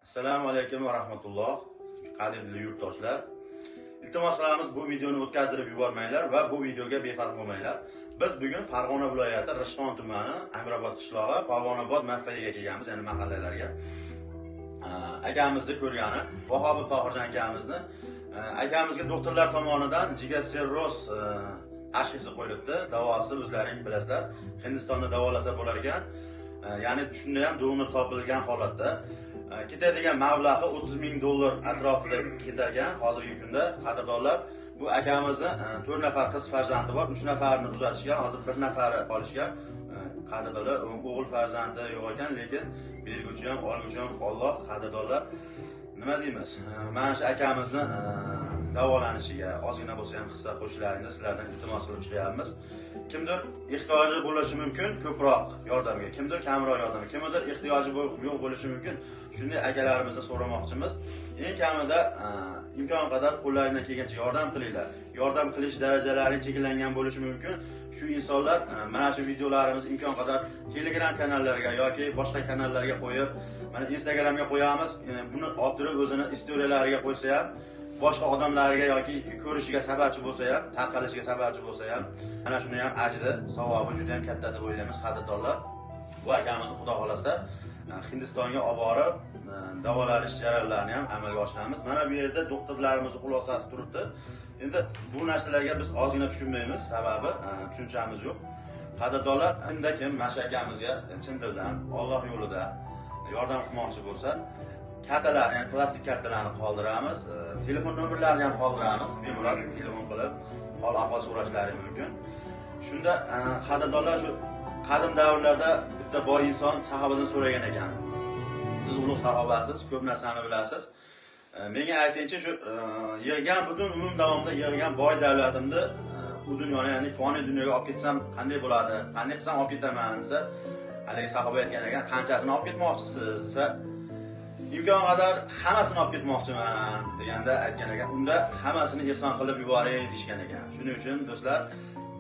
Assalomu alaykum va rahmatulloh. Qadrli yurtdoshlar. Iltimos qilamiz, bu videoni o'tkazdirib yubormanglar va bu videoga befarq bo'lmanglar. Biz bugun Farg'ona viloyati Rishton tumani Amirobod qishlog'i, Polvonobod mavqeyiga kelganmiz, ya'ni mahallalarga. Akamizni ko'rgani, Vahobi Tohirjon akamizni akamizga doktorlar tomonidan jigar sirroz tashxisi qo'yilibdi. Davosi o'zlaring bilasizlar, Hindistonda davolasa bo'lar ekan. Ya'ni shunda ham donor topilgan holatda ketadigan mablag'i $30,000 atrofida ketar ekan. Hozirgi kunda qadrdonlar, bu akamizni 4 nafar qiz farzandi bor, 3 nafarini uzatishgan, hozir 1 nafari qolishgan. Qadrdonlar, o'g'il farzandi yo'q ekan, lekin berguvchi ham, olguvchi ham Alloh. Qadrdonlar, nima deymiz? Mana shu akamizni davolanishiga ozgina bo'lsa ham hissa qo'shishlaringizni sizlardan iltimos qilib chiqyapmiz. Kimdir ehtiyoji bo'lishi mumkin ko'proq yordamga, kimdir kamroq yordamga, kimdir ehtiyoji yo'q bo'lishi mumkin. Shunday akalarimizni so'ramoqchimiz. Eng kamida imkon qadar qo'llaringizdan kelgancha yordam qilinglar. Yordam qilish darajalaring cheklangan bo'lishi mumkin. Shu insonlar mana shu videolarimizni imkon qadar Telegram kanallariga yoki boshqa kanallarga qo'yib, mana Instagramga qo'yamiz. Buni orttirib o'zini istoriyalariga qo'ysa ham, boshqa odamlarga yoki ko'rishiga sababchi bo'lsa ham, tarqalishiga sababchi bo'lsa ham, mana shuni ham ajri, savobi juda ham katta deb o'ylaymiz qadrdonlar. Bu akamizni Xudo xolasa Hindistonga olib borib, davolanish jarayonlarini ham amalga oshiramiz. Mana bu yerda doktorlarimiz xulosasi turibdi. Endi bu narsalarga biz ozgina tushunmaymiz, sababi tushunchamiz yo'q. Qadrdonlar, kim mana akamizga chin dildan Alloh yo'lida yordam qilmoqchi bo'lsa, kartalarni, ya'ni plastik kartalarni qoldiramiz, telefon nomerlarini ham qoldiramiz. Bemalol telefon qilib hol ahvol so'rashlari mumkin. Shunda qadrdonlar, shu qadim davrlarda bitta boy inson sahobadan so'ragan ekan. Siz ulug' sahobasiz, ko'p narsani bilasiz. Menga aytingchi, shu yig'gan butun umr davomida yig'gan boy davlatimni bu dunyoni, ya'ni foniy dunyoga olib ketsam qanday bo'ladi? Qanday qilsam olib ketaman desa, haligi sahoba aytgan ekan, qanchasini olib ketmoqchisiz desa, imkon qadar hammasini olib ketmoqchiman deganda aytgan ekan. Unda hammasini ehson qilib yuboray deyishgan ekan. Shuning uchun do'stlar,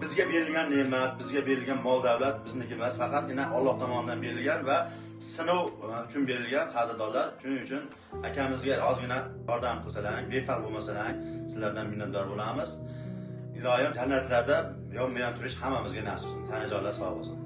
bizga berilgan ne'mat, bizga berilgan mol davlat bizniki emas, faqatgina Alloh tomonidan berilgan va sinov uchun berilgan qadrdonlar. Shuning uchun akamizga ozgina yordam qilsalaring, befarq bo'lmasalaring, sizlardan minnatdor bo'lamiz. Iloyim jannatlarda yonma-yon turish hammamizga nasib qilsin. Tanajonlar sog' bo'lsin.